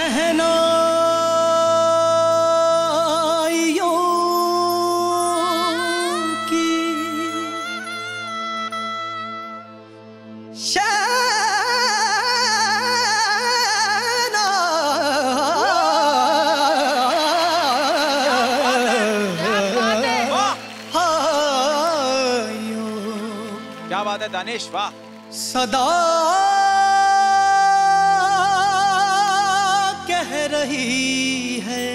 शहनाइयों की क्या बात है दानिश, वाह। सदा कह रही है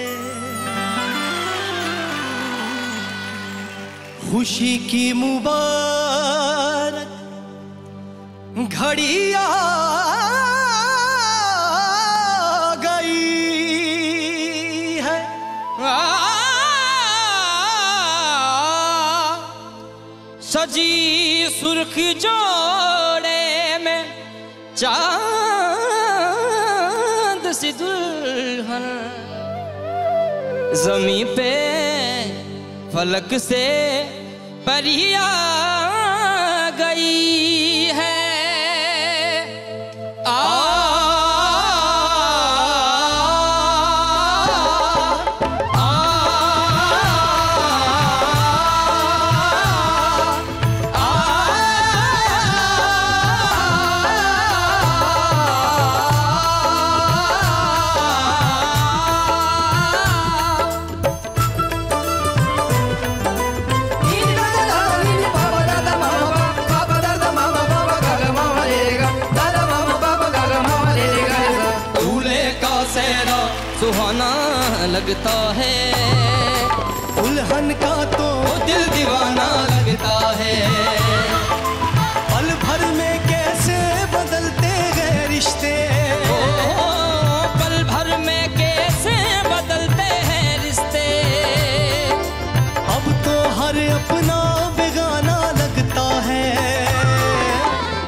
खुशी की मुबारक घड़ी आ गई है। सजी सुर्ख जोड़े में चांद सी दुल्हन, ज़मीं पे फलक से परिया गई है। सुहाना लगता है दुल्हन का तो दिल दीवाना लगता है। पल भर में कैसे बदलते गए रिश्ते, पल भर में कैसे बदलते हैं रिश्ते। अब तो हर अपना बेगाना लगता है।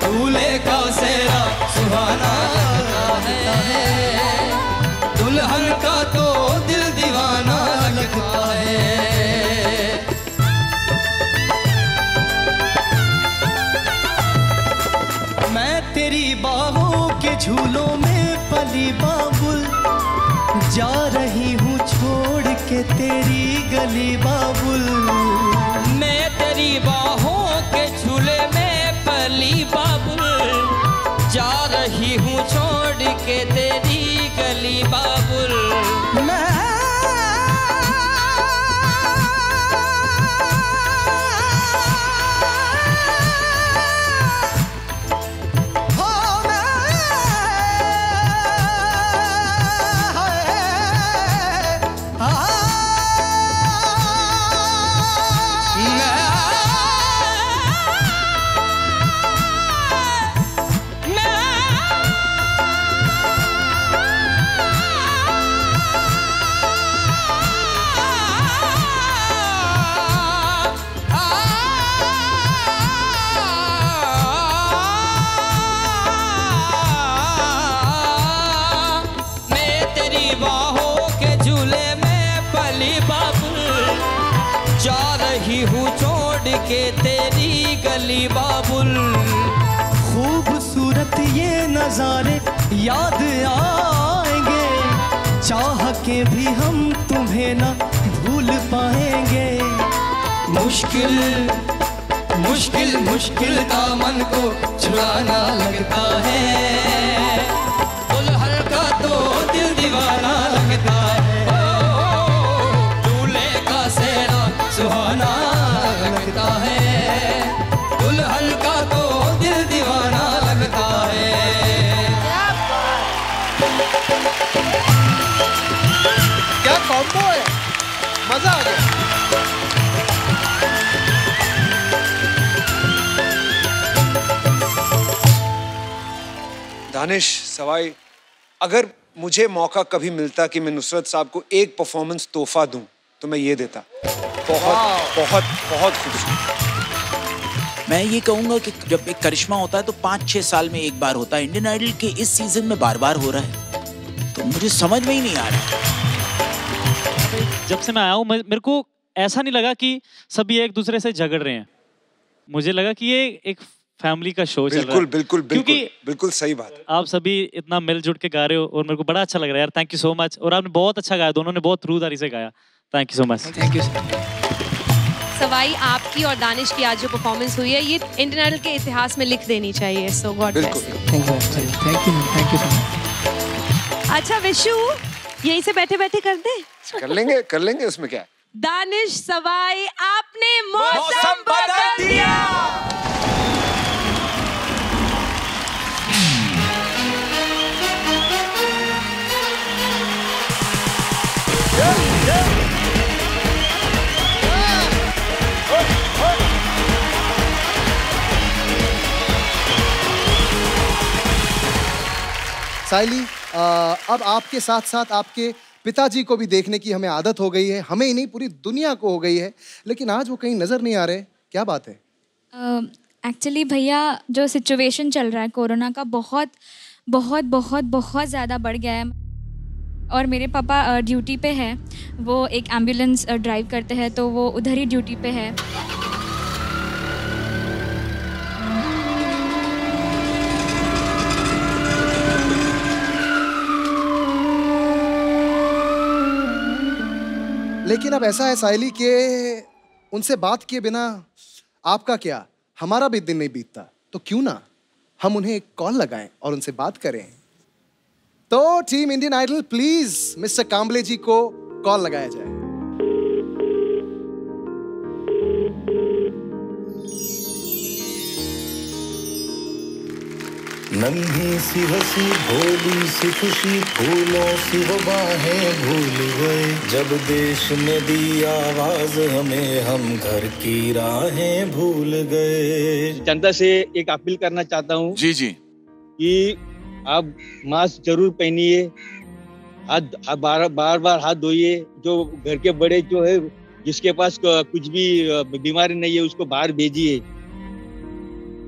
दूल्हे का सेहरा सुहाना लगता है, दुल्हन का तो दिल दीवाना लगता है। मैं तेरी बाहों के झूलों में पली बाबुल, जा रही हूँ छोड़ के तेरी गली बाबुल। मैं तेरी बाहों के झूले में पली बाबुल, जा रही हूँ छोड़ के तेरी गली बाबुल। जा रही हूँ छोड़ के तेरी गली बाबुल। खूबसूरत ये नजारे याद आएंगे, चाह के भी हम तुम्हें ना भूल पाएंगे। मुश्किल मुश्किल मुश्किल दामन को छुड़ाना लगता है, दुल्हन का तो दिल दीवाना लगता है। सुहाना लगता है, दुल्हन का तो दिल दीवाना लगता है। क्या कॉम्बो है, मजा आ गया। दानिश सवाई, अगर मुझे मौका कभी मिलता कि मैं नुसरत साहब को एक परफॉर्मेंस तोहफा दूं तो मैं ये देता। बहुत बहुत बहुत खूबसूरत। मैं ये कहूंगा कि जब एक करिश्मा होता है तो 5-6 साल में एक बार होता है। इंडियन आइडल के इस सीजन में बार बार हो रहा है, तो मुझे समझ में ही नहीं आ रहा। जब से मैं आया हूँ मेरे को ऐसा नहीं लगा कि सभी एक दूसरे से झगड़ रहे हैं। मुझे लगा कि ये एक फैमिली का शो चल रहा है। बिल्कुल बिल्कुल बिल्कुल क्योंकि बिल्कुल सही बात। आप सभी इतना मिलजुल के गा रहे हो और मेरे को बड़ा अच्छा लग रहा है यार। Thank you so much. और आपने बहुत अच्छा गाया, दोनों ने बहुत रूदारी से गाया। Thank you so much. Thank you. Sawai आपकी और दानिश की आज जो परफॉर्मेंस हुई है ये इंडियन आइडल के इतिहास में लिख देनी चाहिए। सो गॉड ब्लेस। Thank you. अच्छा विशु, यहीं से बैठे बैठे कर दे। कर लेंगे उसमें क्या है। दानिश सवाई, आपने मौसम बदल दिया। साइली, अब आपके साथ साथ आपके पिताजी को भी देखने की हमें आदत हो गई है, हमें ही नहीं पूरी दुनिया को हो गई है, लेकिन आज वो कहीं नजर नहीं आ रहे, क्या बात है? एक्चुअली भैया जो सिचुएशन चल रहा है कोरोना का बहुत बहुत बहुत बहुत ज़्यादा बढ़ गया है और मेरे पापा ड्यूटी पे है, वो एक एम्बुलेंस ड्राइव करते हैं तो वो उधर ही ड्यूटी पे है। लेकिन अब ऐसा है साइली के उनसे बात किए बिना आपका क्या, हमारा भी दिन नहीं बीतता, तो क्यों ना हम उन्हें एक कॉल लगाएं और उनसे बात करें। तो team Indian idol please mister Kamble ji को कॉल लगाया जाए। नन्ही सी हंसी भोली सी खुशी फूलों सी वो बाहें भूल गए, जब देश ने दी आवाज हमें हम घर की राहें भूल गए। जनता से एक अपील करना चाहता हूँ जी कि आप मास्क जरूर पहनिए, हाथ बार हाथ धोइए। जो घर के बड़े जो है जिसके पास कुछ भी बीमारी नहीं है उसको बाहर भेजिए।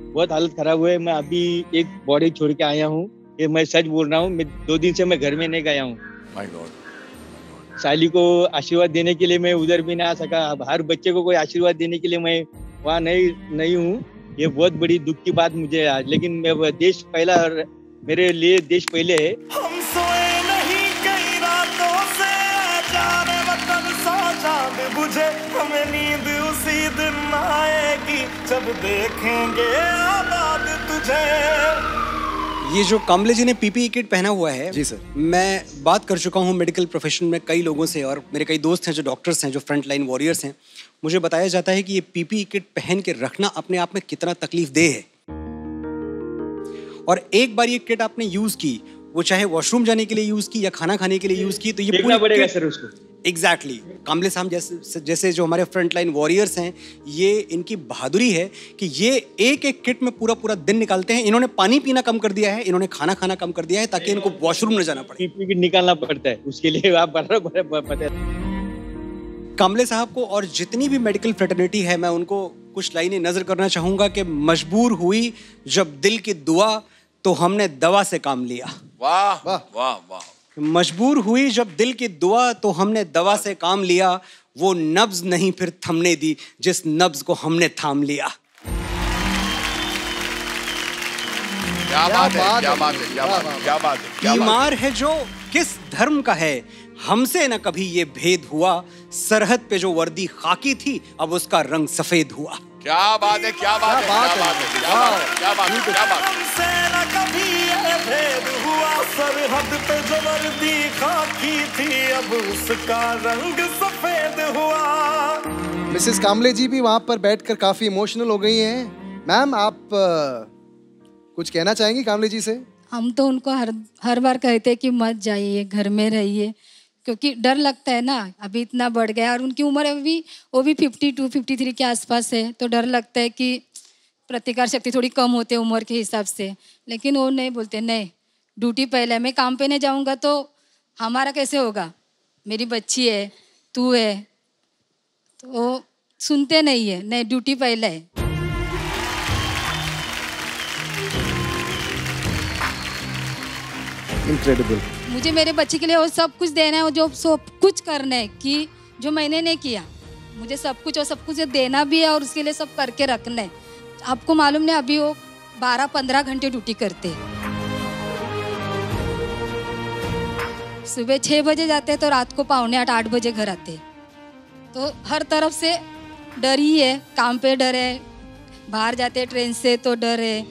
बहुत हालत खराब हुई है। मैं अभी एक बॉडी छोड़ के आया हूँ, ये मैं सच बोल रहा हूँ। मैं 2 दिन से मैं घर में नहीं गया हूँ। My God. साली को आशीर्वाद देने के लिए मैं उधर भी नहीं आ सका। अब हर बच्चे को कोई आशीर्वाद देने के लिए मैं वहाँ नहीं हूँ। ये बहुत बड़ी दुख की बात मुझे आज, लेकिन मैं देश पहला, मेरे लिए देश पहले है। हम सोए नहीं कई रातों से, जाने वतन सा चांद बुझे, हमें नींद उसी दिन आएगी जब देखेंगे आबाद तुझे। ये जो कांबले जी ने पीपीई किट पहना हुआ है, जी सर, मैं बात कर चुका हूँ मेडिकल प्रोफेशन में कई लोगों से और मेरे कई दोस्त हैं जो डॉक्टर्स हैं, जो फ्रंट लाइन वॉरियर्स हैं। मुझे बताया जाता है कि ये पीपीई किट पहन के रखना अपने आप में कितना तकलीफ देह है। और एक बार ये किट आपने यूज की, वो चाहे वॉशरूम जाने के लिए यूज की या खाना खाने के लिए यूज की, तो ये देखना पड़ेगा सर उसको। एग्जैक्टली कांबले साहब जैसे जो हमारे फ्रंट लाइन वॉरियर्स हैं, ये इनकी बहादुरी है कि ये एक एक किट में पूरा दिन निकालते हैं। इन्होंने पानी पीना कम कर दिया है, इन्होंने खाना खाना कम कर दिया है ताकि इनको वॉशरूम न जाना पड़े। पीपी किट निकालना पड़ता है, उसके लिए आप बता। कांबले साहब को और जितनी भी मेडिकल फ्रेटर्निटी है, मैं उनको कुछ लाइनें नजर करना चाहूंगा कि मजबूर हुई जब दिल की दुआ तो हमने दवा से काम लिया। वाह वाह वाह वाह। मजबूर हुई जब दिल की दुआ तो हमने दवा से काम लिया, वो नब्ज नहीं फिर थमने दी जिस नब्ज को हमने थाम लिया। क्या बात है, क्या बात है, क्या बात है, क्या बात है। बीमार है जो किस धर्म का है, हमसे न कभी ये भेद हुआ, सरहद पे जो वर्दी खाकी थी अब उसका रंग सफेद हुआ। क्या बात है, क्या बात है, क्या बात है, क्या बात है, क्या बात है, क्या बात है। हमसे न कभी ये भेद हुआ, सरहद पे जो वर्दी खाकी थी अब उसका रंग सफेद हुआ। मिसेस कांबले जी भी वहां पर बैठकर काफी इमोशनल हो गई हैं। मैम, आप कुछ कहना चाहेंगी कांबले जी से? हम तो उनको हर बार कहते हैं कि मत जाइए, घर में रहिए, क्योंकि डर लगता है ना, अभी इतना बढ़ गया और उनकी उम्र अभी वो भी 52-53 के आसपास है, तो डर लगता है कि प्रतिकार शक्ति थोड़ी कम होती है उम्र के हिसाब से। लेकिन वो नहीं बोलते, नहीं ड्यूटी पहले, मैं काम पे नहीं जाऊंगा तो हमारा कैसे होगा, मेरी बच्ची है, तू है, तो सुनते नहीं है, नहीं ड्यूटी पहले है। इनक्रेडिबल। मुझे मेरे बच्चे के लिए वो सब कुछ देना है, जो सब कुछ करना है कि जो मैंने नहीं किया, मुझे सब कुछ और सब कुछ देना भी है और उसके लिए सब करके रखना है। आपको मालूम नहीं, अभी वो 12-15 घंटे ड्यूटी करते। सुबह 6 बजे जाते तो रात को 7:45-8 बजे घर आते। तो हर तरफ से डर ही है, काम पे डर है, बाहर जाते ट्रेन से तो डर है।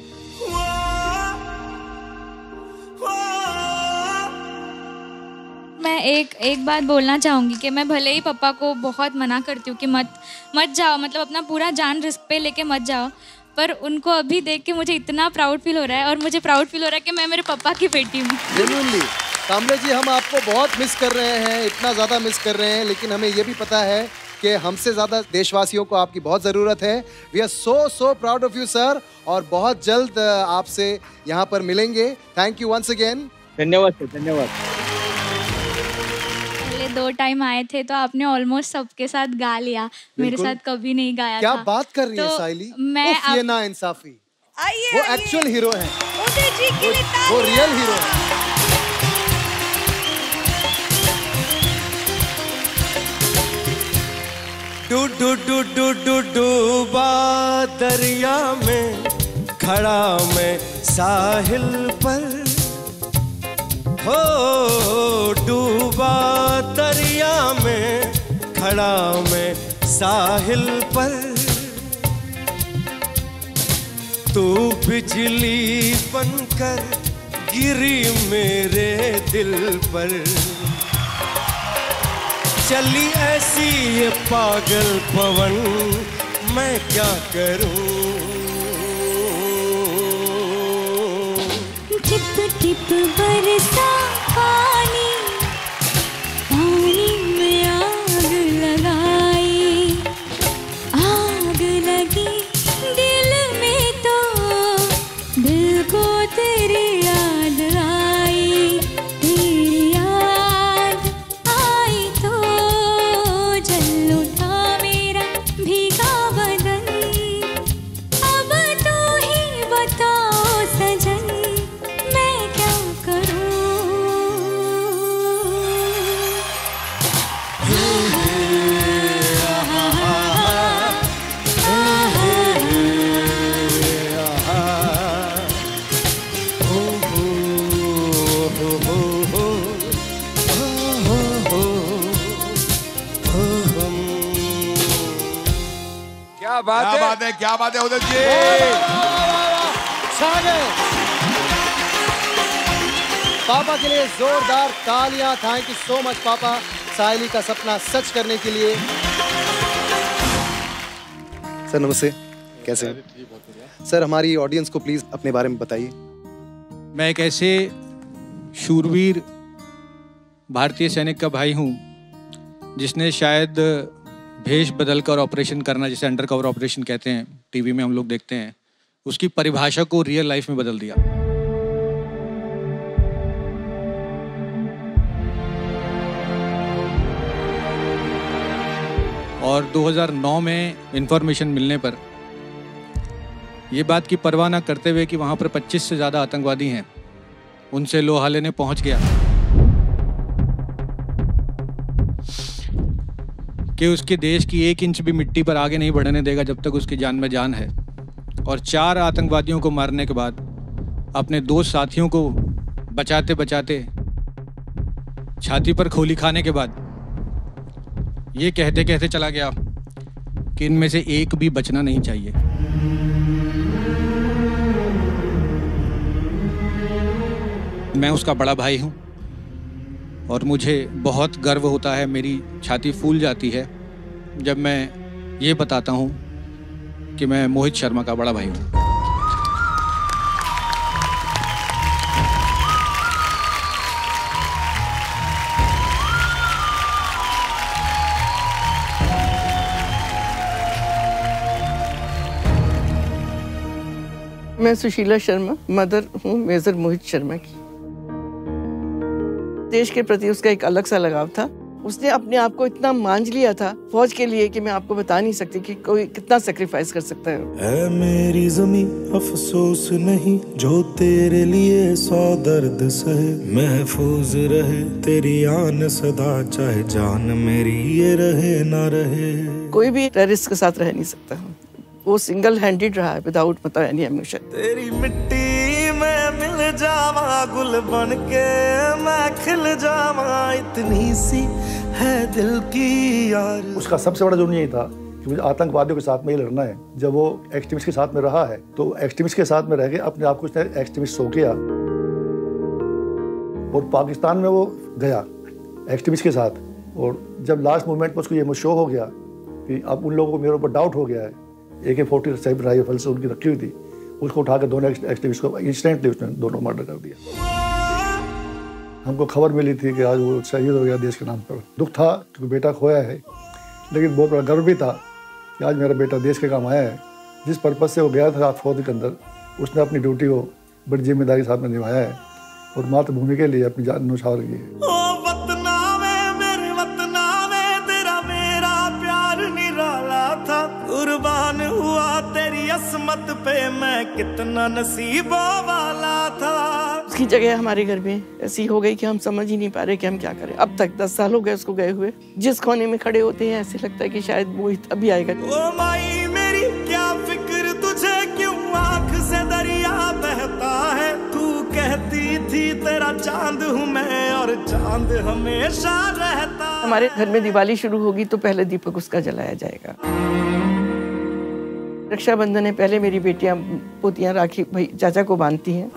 मैं एक बात बोलना चाहूँगी कि मैं भले ही पापा को बहुत मना करती हूँ कि मत जाओ, मतलब अपना पूरा जान रिस्क पे लेके मत जाओ, पर उनको अभी देख के मुझे इतना प्राउड फील हो रहा है और मुझे प्राउड फील हो रहा है कि मैं मेरे पापा की बेटी हूँ। जेन्युइनली कामले जी, हम आपको बहुत मिस कर रहे हैं, इतना ज़्यादा मिस कर रहे हैं, लेकिन हमें ये भी पता है कि हमसे ज़्यादा देशवासियों को आपकी बहुत ज़रूरत है। We are so proud of you sir, और बहुत जल्द आपसे यहाँ पर मिलेंगे। Thank you once again. धन्यवाद सर, धन्यवाद। 2 टाइम आए थे तो आपने ऑलमोस्ट सबके साथ गा लिया, मेरे साथ कभी नहीं गाया क्या था। बात कर रही है साइली? ये ना इंसाफी। वो एक्चुअल हीरो है, वो रियल हीरो है। डूबा दरिया में खड़ा मैं साहिल पर, हो डूबा दरिया में खड़ा मैं साहिल पर, तू बिजली बनकर गिरी मेरे दिल पर, चली ऐसी ये पागल पवन मैं क्या करूं। टिप टिप बरसा पानी, पानी में आग लगाई, आग लगी दिल में तो दिल को तेरी याद आई, तेरी याद आई तो जल उठा मेरा भीगा बदन, अब तू ही बताओ सजन मैं क्या करूं। क्या बात है, क्या बात है उदय जी। पापा के लिए जोरदार तालियां। थैंक यू सो मच पापा, साइली का सपना सच करने के लिए। सर नमस्ते, कैसे हैं? सर हमारी ऑडियंस को प्लीज अपने बारे में बताइए। मैं एक ऐसे शूरवीर भारतीय सैनिक का भाई हूं जिसने शायद भेष बदलकर ऑपरेशन करना, जिसे अंडर कवर ऑपरेशन कहते हैं, टीवी में हम लोग देखते हैं, उसकी परिभाषा को रियल लाइफ में बदल दिया। और 2009 में इंफॉर्मेशन मिलने पर ये बात की परवाह न करते हुए कि वहाँ पर 25 से ज़्यादा आतंकवादी हैं, उनसे लोहा लेने पहुँच गया कि उसके देश की 1 इंच भी मिट्टी पर आगे नहीं बढ़ने देगा जब तक उसकी जान में जान है। और 4 आतंकवादियों को मारने के बाद अपने 2 साथियों को बचाते बचाते छाती पर खोली खाने के बाद ये कहते कहते चला गया कि इनमें से एक भी बचना नहीं चाहिए। मैं उसका बड़ा भाई हूँ और मुझे बहुत गर्व होता है, मेरी छाती फूल जाती है जब मैं ये बताता हूँ कि मैं मोहित शर्मा का बड़ा भाई हूँ। मैं सुशीला शर्मा मदर हूँ मेजर मोहित शर्मा की। देश के प्रति उसका एक अलग सा लगाव था। उसने अपने आप को इतना मांझ लिया था फौज के लिए कि मैं आपको बता नहीं सकती कि कोई कितना सेक्रीफाइस कर सकता है। मेरी ज़मीं अफसोस नहीं जो तेरे लिए 100 दर्द सहे, महफूज रहे तेरी आन सदा चाहे जान मेरी ये रहे ना रहे। कोई भी टेररिस्ट के साथ रह नहीं सकता, वो सिंगल हैंडेड रहा है विदाउट मतलब एनी एम्यूशन। तेरी मिट्टी में मिल जावा गुल बन के मैं खिल जावा, इतनी सी है दिल की यार। उसका सबसे बड़ा जुर्म यही था कि मुझे आतंकवादियों के साथ में ही लड़ना है। जब वो एक्सट्रीमिस्ट के साथ में रहा है तो एक्सट्रीमिस्ट के साथ में रह के अपने आप को उसने एक्सट्रीमिस्ट सो किया और पाकिस्तान में वो गया एक्सट्रीमिस्ट के साथ। और जब लास्ट मोमेंट पर उसको ये शो हो गया कि अब उन लोगों को मेरे ऊपर डाउट हो गया है, AK-47 राइफल से उनकी रखी हुई थी, उसको उठा के दोनों एक्टिविस्ट को इंस्टेंटली उसने दोनों मर्डर कर दिया। हमको खबर मिली थी कि आज वो शहीद हो गया देश के नाम पर। दुख था क्योंकि बेटा खोया है, लेकिन बहुत बड़ा गर्व भी था कि आज मेरा बेटा देश के काम आया है। जिस पर्पज़ से वो गया था फौज के अंदर, उसने अपनी ड्यूटी को बड़ी जिम्मेदारी के साथ में निभाया है और मातृभूमि के लिए अपनी जान न्यौछावर की है। कुर्बान हुआ तेरी असमत पे मैं कितना नसीबों वाला था। उसकी जगह हमारे घर में ऐसी हो गई कि हम समझ ही नहीं पा रहे कि हम क्या करें। अब तक 10 साल हो गए उसको गए हुए। जिस कोने में खड़े होते हैं ऐसे लगता है कि शायद मोहित अभी आएगा। ओ माई मेरी क्या फिक्र तुझे, क्यों आँख से दरिया बहता है। तू कहती थी तेरा चांद हूँ मैं और चांद हमेशा रहता। हमारे घर में दिवाली शुरू होगी तो पहले दीपक उसका जलाया जाएगा। रक्षाबंधन है, पहले मेरी बेटियां पोतियां राखी भाई चाचा को बांधती हैं,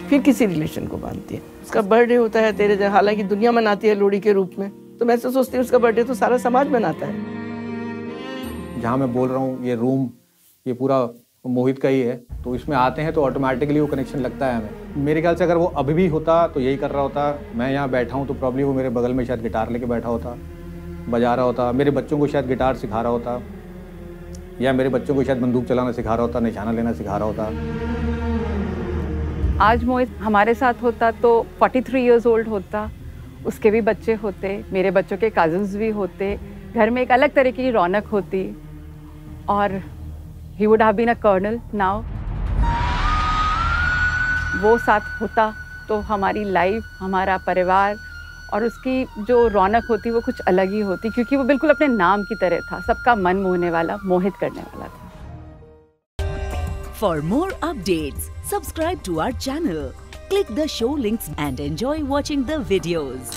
फिर किसी रिलेशन को बांधती हैं। उसका बर्थडे होता है तेरे जहाँ, हालांकि दुनिया मनाती है लोहड़ी के रूप में, तो मैं तो सोचती हूँ उसका बर्थडे तो सारा समाज मनाता है। जहाँ मैं बोल रहा हूँ ये रूम ये पूरा मोहित का ही है, तो इसमें आते हैं तो ऑटोमेटिकली वो कनेक्शन लगता है हमें। मेरे ख्याल से अगर वो अभी भी होता तो यही कर रहा होता। मैं यहाँ बैठा हूँ तो प्रॉब्ली वो मेरे बगल में शायद गिटार लेके बैठा होता, बजा रहा होता, मेरे बच्चों को शायद गिटार सिखा रहा होता, या मेरे बच्चों को शायद बंदूक चलाना सिखा रहा होता, निशाना लेना सिखा रहा होता। आज मोहित हमारे साथ होता तो 43 इयर्स ओल्ड होता, उसके भी बच्चे होते, मेरे बच्चों के कजन्स भी होते, घर में एक अलग तरीके की रौनक होती और he would have been a colonel now। वो साथ होता तो हमारी लाइफ, हमारा परिवार और उसकी जो रौनक होती वो कुछ अलग ही होती, क्योंकि वो बिल्कुल अपने नाम की तरह था, सबका मन मोहने वाला, मोहित करने वाला था। For more updates, subscribe to our channel, click the show links and enjoy watching the videos.